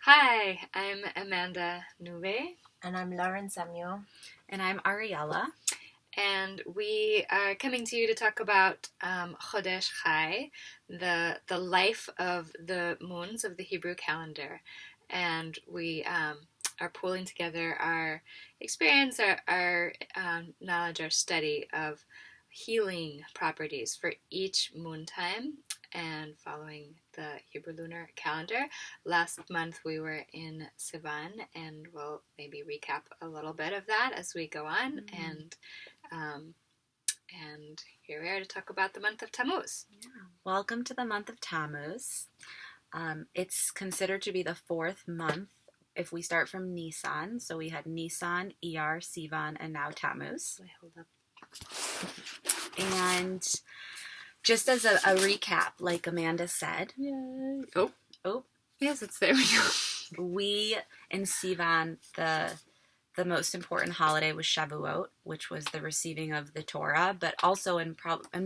Hi, I'm Amanda Nube, And I'm Lauren Samuel. And I'm Ariella. and we are coming to you to talk about Chodesh Chai, the life of the moons of the Hebrew calendar. And we are pulling together our experience, our knowledge, our study of healing properties for each moon time and following the Hebrew lunar calendar. Last month we were in Sivan, and we'll maybe recap a little bit of that as we go on. Um, and here we are to talk about the month of Tammuz. Yeah. Welcome to the month of Tammuz. It's considered to be the fourth month if we start from Nisan. So we had Nisan, Iyar, Sivan, and now Tammuz. Hold up. And just as a recap, like Amanda said. Yay. Oh. Yes, it's there we go. We, in Sivan, the most important holiday was Shavuot, which was the receiving of the Torah, but also, and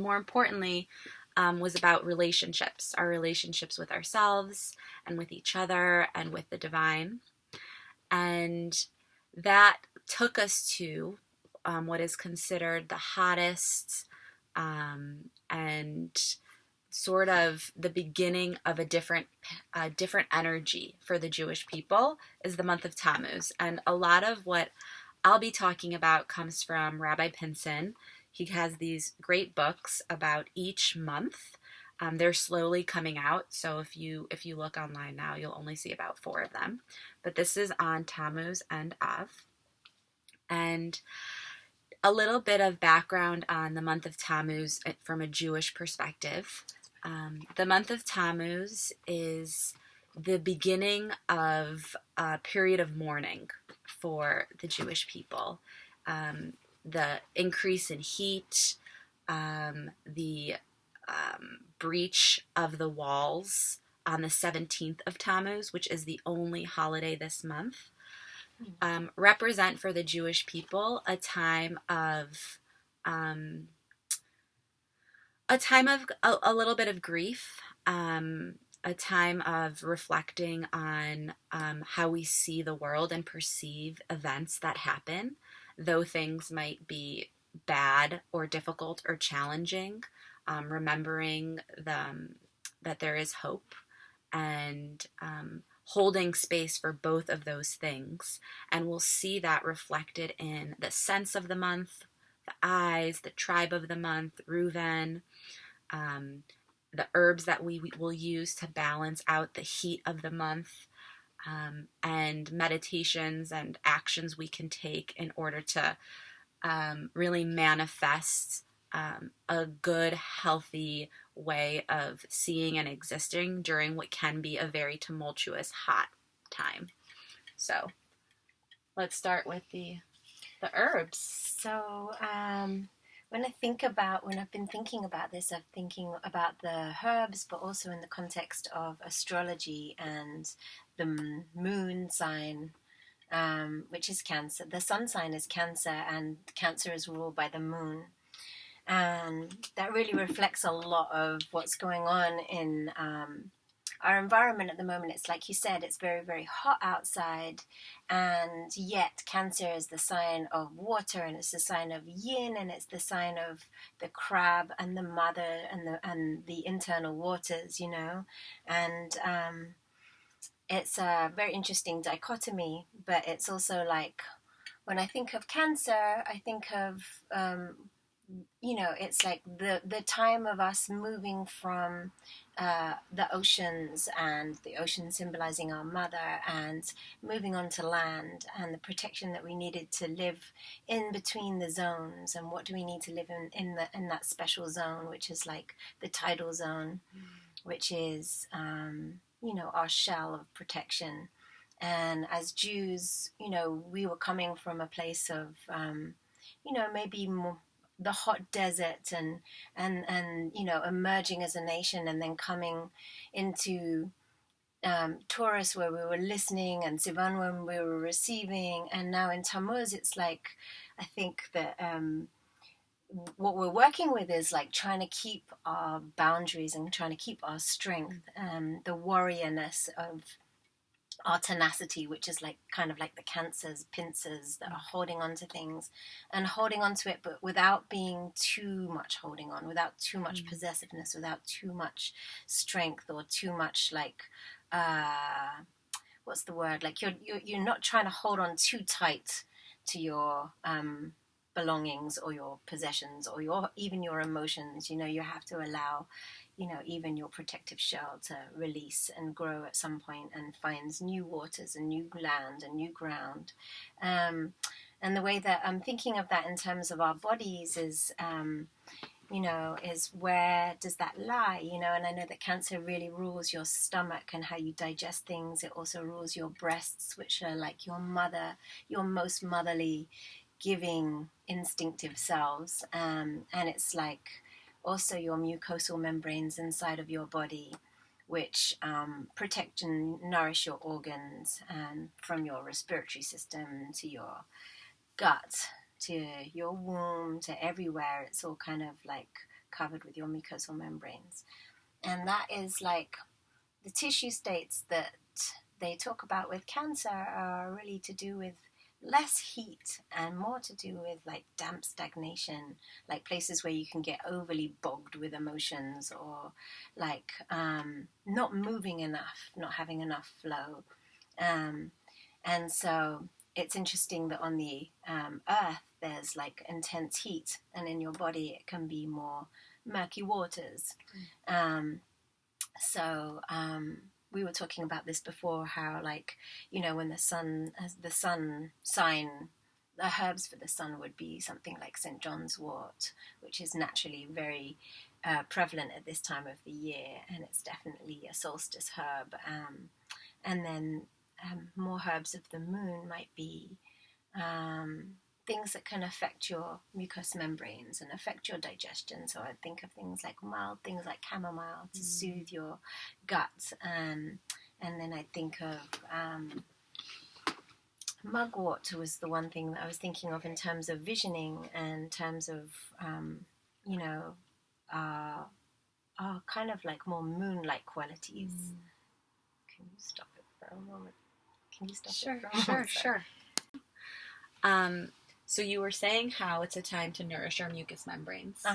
more importantly, was about relationships, our relationships with ourselves and with each other and with the divine. And that took us to what is considered the hottest and sort of the beginning of a different energy for the Jewish people is the month of Tammuz. And a lot of what I'll be talking about comes from Rabbi Pinson. He has these great books about each month. They're slowly coming out, so if you look online now, you'll only see about 4 of them. But this is on Tammuz and Av. And a little bit of background on the month of Tammuz from a Jewish perspective. The month of Tammuz is the beginning of a period of mourning for the Jewish people. The increase in heat, the breach of the walls on the 17th of Tammuz, which is the only holiday this month, represent for the Jewish people a time of a little bit of grief, a time of reflecting on how we see the world and perceive events that happen, though things might be bad or difficult or challenging, remembering that there is hope and holding space for both of those things. And we'll see that reflected in the sense of the month, the eyes, the tribe of the month, Reuven, the herbs that we will use to balance out the heat of the month, and meditations and actions we can take in order to really manifest a good, healthy way of seeing and existing during what can be a very tumultuous, hot time. So let's start with the herbs. So when I've been thinking about this, I'm thinking about the herbs, but also in the context of astrology and the moon sign, which is Cancer. The sun sign is Cancer, and Cancer is ruled by the moon. And that really reflects a lot of what's going on in our environment at the moment. It's like you said, it's very, very hot outside, and yet Cancer is the sign of water, and it's the sign of yin, and it's the sign of the crab and the mother and the internal waters, and it's a very interesting dichotomy. But it's also like, when I think of Cancer, I think of it's like the time of us moving from the oceans, and the ocean symbolizing our mother, and moving onto land, and the protection that we needed to live in between the zones, and what do we need to live in that special zone, which is like the tidal zone, which is our shell of protection. And as Jews, we were coming from a place of maybe more the hot desert, and emerging as a nation, and then coming into Taurus, where we were listening, and Sivan, when we were receiving, and now in Tammuz, it's like, I think that what we're working with is like trying to keep our boundaries and trying to keep our strength, the warriorness our tenacity, which is like kind of like the cancer's pincers that are holding on to things and holding on to it, but without being too much holding on, without too much possessiveness, without too much strength or too much like what's the word, like you're not trying to hold on too tight to your belongings or your possessions or even your emotions. You have to allow even your protective shell to release and grow at some point and finds new waters and new land and new ground. And the way that I'm thinking of that in terms of our bodies is, is where does that lie? And I know that Cancer really rules your stomach and how you digest things. It also rules your breasts, which are like your most motherly, giving, instinctive selves. And it's like also your mucosal membranes inside of your body, which protect and nourish your organs, and from your respiratory system to your gut to your womb to everywhere. It's all kind of like covered with your mucosal membranes. And that is like the tissue states that they talk about with cancer are really to do with less heat and more to do with like damp stagnation, like places where you can get overly bogged with emotions or like not moving enough, not having enough flow. And so it's interesting that on the earth there's like intense heat, and in your body it can be more murky waters. So we were talking about this before, how like when the sun sign, the herbs for the sun would be something like St. John's wort, which is naturally very prevalent at this time of the year, and it's definitely a solstice herb. And then more herbs of the moon might be things that can affect your mucous membranes and affect your digestion. So I think of things like mild things like chamomile to soothe your gut. And then I think of mugwort was the one thing that I was thinking of in terms of visioning and in terms of, kind of like more moon-like qualities. Can you stop it for a moment? Sure. So you were saying how it's a time to nourish our mucous membranes,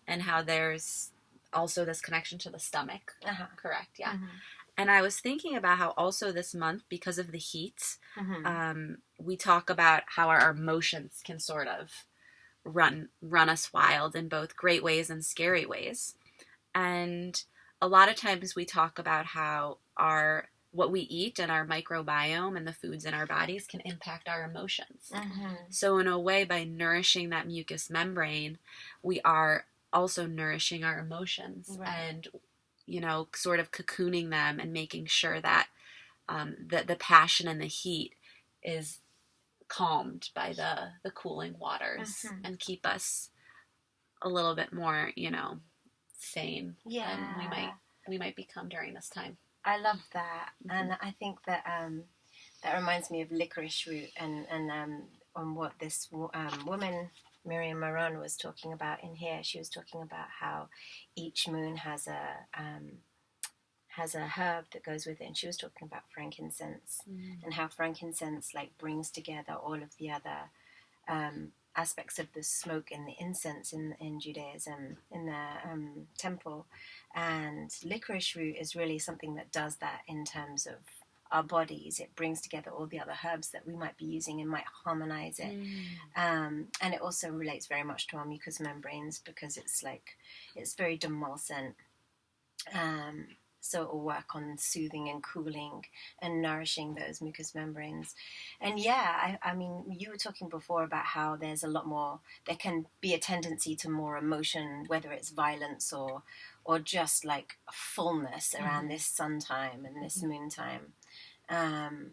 and how there's also this connection to the stomach. Correct, yeah. And I was thinking about how also this month, because of the heat, we talk about how our emotions can sort of run us wild in both great ways and scary ways. And a lot of times we talk about how what we eat and our microbiome and the foods in our bodies can impact our emotions. So in a way, by nourishing that mucous membrane, we are also nourishing our emotions, and sort of cocooning them and making sure that the passion and the heat is calmed by the cooling waters, and keep us a little bit more sane than we might become during this time. I love that. And I think that that reminds me of licorice root and on what this woman Miriam Maron was talking about in here. She was talking about how each moon has a herb that goes with it, and she was talking about frankincense and how frankincense like brings together all of the other aspects of the smoke and the incense in Judaism, in the temple. And licorice root is really something that does that in terms of our bodies. It brings together all the other herbs that we might be using and might harmonize it. And it also relates very much to our mucous membranes, because it's very demulcent. So it will work on soothing and cooling and nourishing those mucous membranes. And I mean, you were talking before about how there's a lot more, there can be a tendency to more emotion, whether it's violence or just like fullness around this sun time and this moon time. And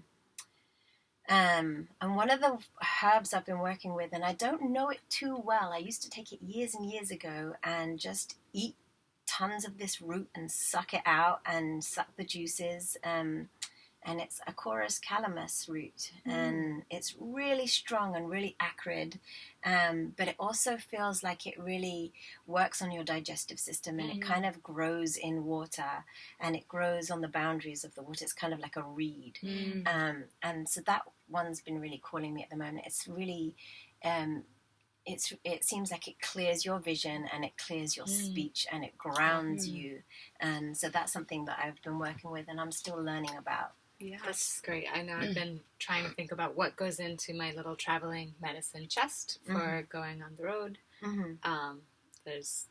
one of the herbs I've been working with, and I don't know it too well, I used to take it years and years ago and just eat tons of this root and suck it out and suck the juices, and and it's a chorus calamus root, and it's really strong and really acrid, but it also feels like it really works on your digestive system, and it kind of grows in water, and it grows on the boundaries of the water. It's kind of like a reed, and so that one's been really calling me at the moment. It's really it seems like it clears your vision, and it clears your speech, and it grounds you, and so that's something that I've been working with, and I'm still learning about. Yeah, that's great. I know I've been trying to think about what goes into my little traveling medicine chest for going on the road. There's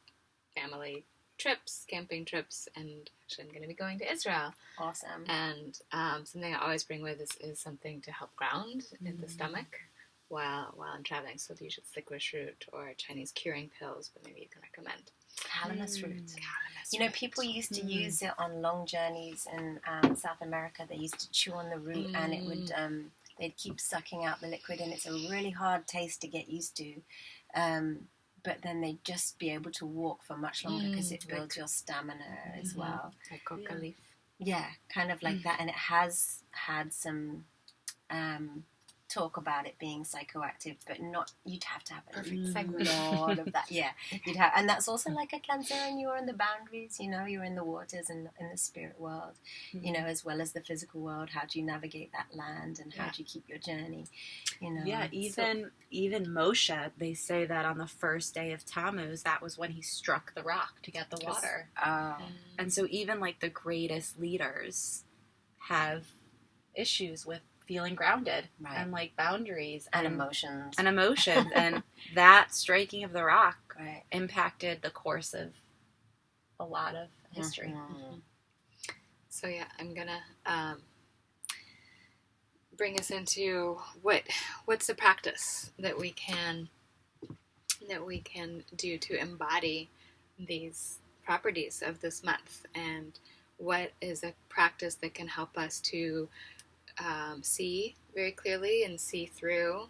family trips, camping trips, and actually I'm going to be going to Israel. Awesome. And something I always bring with is something to help ground in the stomach while I'm traveling. So usually it's licorice root or Chinese curing pills, but maybe you can recommend. Calamus root. Calamus You know, root. people used to use it on long journeys in South America. They used to chew on the root, and it would they'd keep sucking out the liquid, and it's a really hard taste to get used to. But then they'd just be able to walk for much longer because it builds your stamina as well. Like coca leaf. Yeah, kind of like that. And it has had some talk about it being psychoactive, but not, you'd have to have a lot of that. Yeah, you'd have, and that's also like a cleanser, and you're in the boundaries, you know, you're in the waters and in the spirit world, you know, as well as the physical world. How do you navigate that land, and how do you keep your journey, you know? Yeah, even Moshe, they say that on the first day of Tammuz, that was when he struck the rock to get the water. And so even like the greatest leaders have issues with feeling grounded and like boundaries and emotions and that striking of the rock impacted the course of a lot of history. So yeah, I'm gonna bring us into what's the practice that we can do to embody these properties of this month, and what is a practice that can help us to see very clearly and see through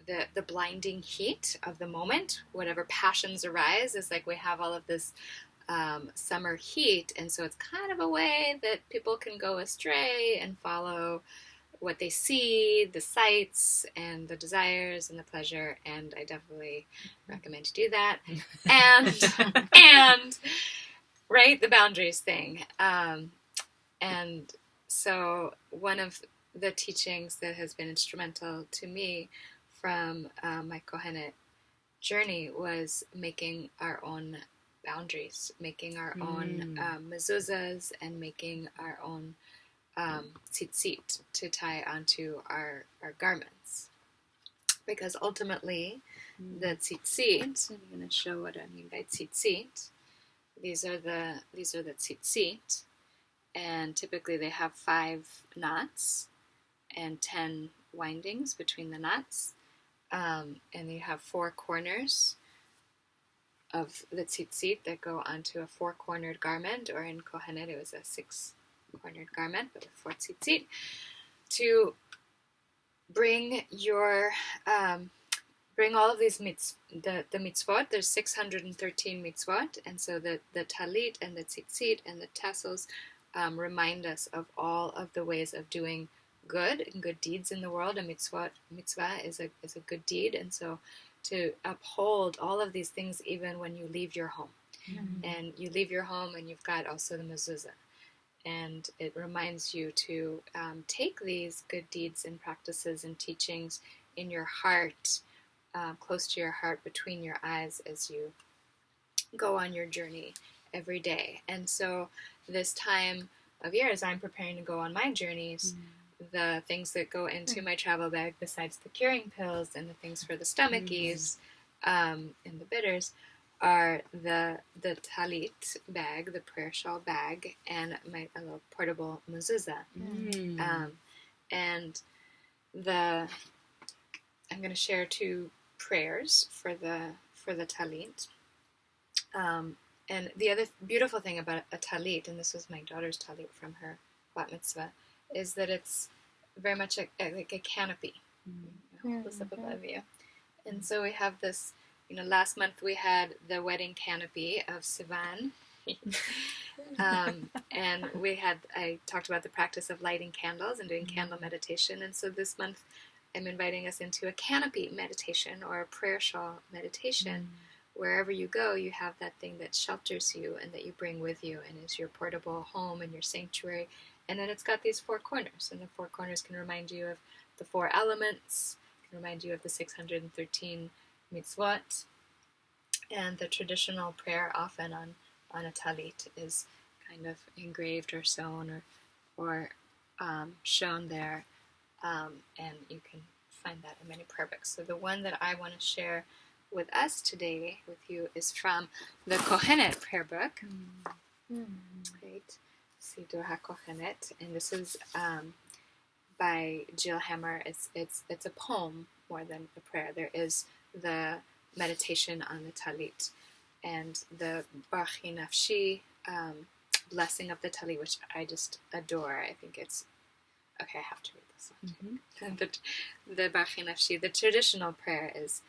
the blinding heat of the moment. Whatever passions arise, is like we have all of this summer heat, and so it's kind of a way that people can go astray and follow what they see, the sights and the desires and the pleasure, and I definitely recommend you do that. And right, the boundaries thing. And so one of the teachings that has been instrumental to me from my Kohenet journey was making our own boundaries, making our own mezuzahs, and making our own tzitzit to tie onto our garments. Because ultimately, the tzitzit, I'm going to show what I mean by tzitzit. These are the tzitzit, and typically they have 5 knots and 10 windings between the knots, and you have 4 corners of the tzitzit that go onto a 4-cornered garment, or in Kohenet it was a 6-cornered garment, but with 4 tzitzit, to bring your bring all of these the mitzvot. There's 613 mitzvot, and so the talit and the tzitzit and the tassels remind us of all of the ways of doing good and good deeds in the world. A mitzvah is a good deed, and so to uphold all of these things even when you leave your home. And you leave your home and you've got also the mezuzah, and it reminds you to take these good deeds and practices and teachings in your heart, close to your heart, between your eyes, as you go on your journey every day. And so this time of year, as I'm preparing to go on my journeys, the things that go into my travel bag, besides the curing pills and the things for the stomach ease and the bitters, are the talit bag, the prayer shawl bag, and a little portable mezuzah. And I'm going to share 2 prayers for the talit. And the other beautiful thing about a talit, and this was my daughter's talit from her bat mitzvah, is that it's very much like a canopy. Hold this up above you. And so we have this, last month we had the wedding canopy of Sivan, And I talked about the practice of lighting candles and doing candle meditation. And so this month I'm inviting us into a canopy meditation or a prayer shawl meditation. Wherever you go, you have that thing that shelters you and that you bring with you and is your portable home and your sanctuary. And then it's got these four corners, and the four corners can remind you of the four elements, can remind you of the 613 mitzvot. And the traditional prayer often on a talit is kind of engraved or sewn or shown there, and you can find that in many prayer books. So the one that I want to share with us today, with you, is from the Kohenet prayer book. Right, Siddur HaKohenet, and this is by Jill Hammer. It's a poem more than a prayer. There is the meditation on the talit and the Barchi Nafshi, blessing of the talit, which I just adore. I think it's okay. I have to read this one. The Barchi Nafshi, the traditional prayer is.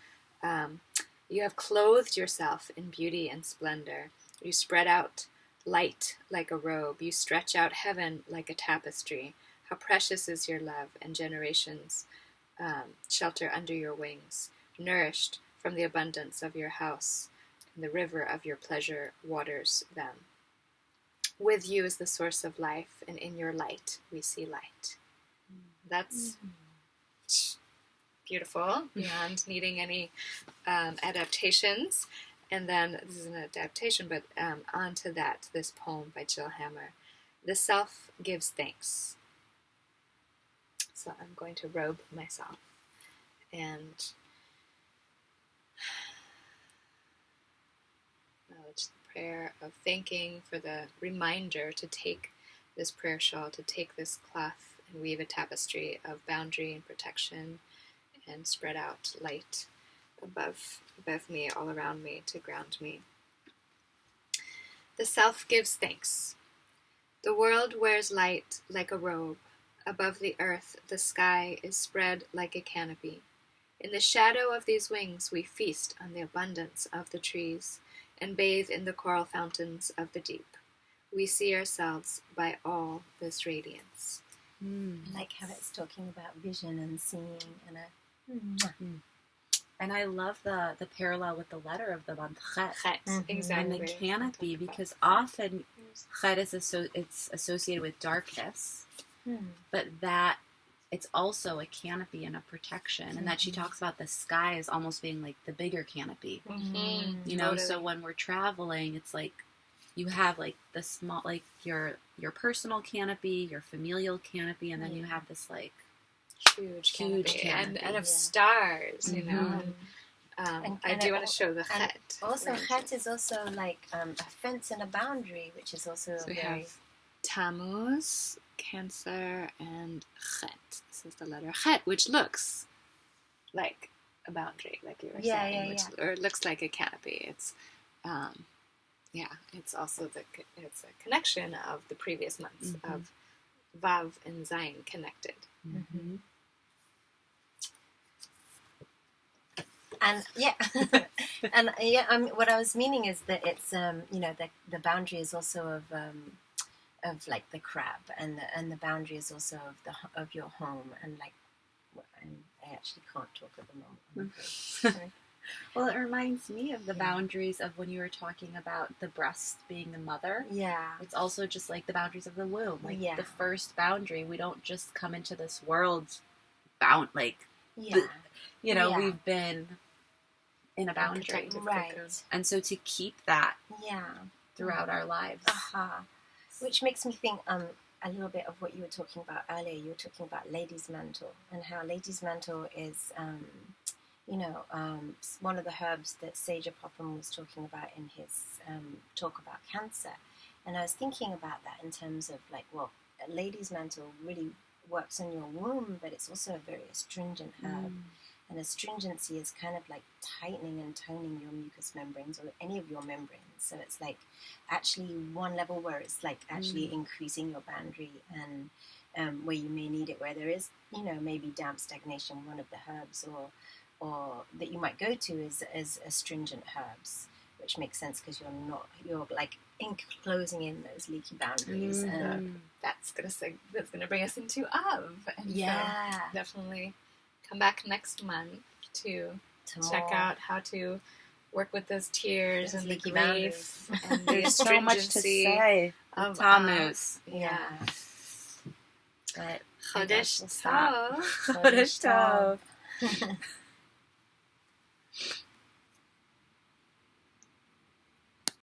You have clothed yourself in beauty and splendor. You spread out light like a robe. You stretch out heaven like a tapestry. How precious is your love, and generations shelter under your wings, nourished from the abundance of your house, and the river of your pleasure waters them. With you is the source of life, and in your light we see light. That's beautiful, beyond needing any adaptations. And then, this is an adaptation, but onto that, this poem by Jill Hammer. The self gives thanks. So I'm going to robe myself and acknowledge the prayer of thanking for the reminder to take this prayer shawl, to take this cloth and weave a tapestry of boundary and protection and spread out light above me, all around me, to ground me. The self gives thanks. The world wears light like a robe. Above the earth, the sky is spread like a canopy. In the shadow of these wings, we feast on the abundance of the trees and bathe in the coral fountains of the deep. We see ourselves by all this radiance. I like how it's talking about vision and seeing and a... And I love the parallel with the letter of the month Chet. Exactly. And the canopy, because often Chet is it's associated with darkness, but that it's also a canopy and a protection, and that she talks about the sky as almost being like the bigger canopy. You know, so when we're traveling, it's like you have like the small, like your personal canopy, your familial canopy, and then you have this like huge canopy. And of stars, you know. And I do want to show the Chet. Also, Chet is also like a fence and a boundary, which is also so we have Tammuz, Cancer, and Chet. This is the letter Chet, which looks like a boundary, like you were saying, or it looks like a canopy. It's it's also it's a connection of the previous months of Vav and Zayin connected. And what I was meaning is that it's the boundary is also of like the crab, and the boundary is also of your home, and like, and I actually can't talk at the moment. Sorry. Well, it reminds me of the boundaries of when you were talking about the breast being the mother. Yeah. It's also just like the boundaries of the womb. Like the first boundary, we don't just come into this world bound, like, we've been in a boundary. Right. And so to keep that throughout our lives. Which makes me think a little bit of what you were talking about earlier. You were talking about lady's mantle, and how lady's mantle is one of the herbs that Sage Popham was talking about in his talk about cancer. And I was thinking about that in terms of like, well, a lady's mantle really works on your womb, but it's also a very astringent herb. And astringency is kind of like tightening and toning your mucous membranes or any of your membranes. So it's like actually one level where it's like actually increasing your boundary, and where you may need it, where there is, maybe damp stagnation. One of the herbs or that you might go to is astringent herbs, which makes sense because you're like closing in those leaky boundaries. And that's gonna bring us into Av. And yeah, so definitely come back next month to check more. out how to work with those tears Those and the leaky grief and the There's so much to astringency say. of Tammuz. Yeah. But Chodesh we'll stop. Tov. Chodesh Tov.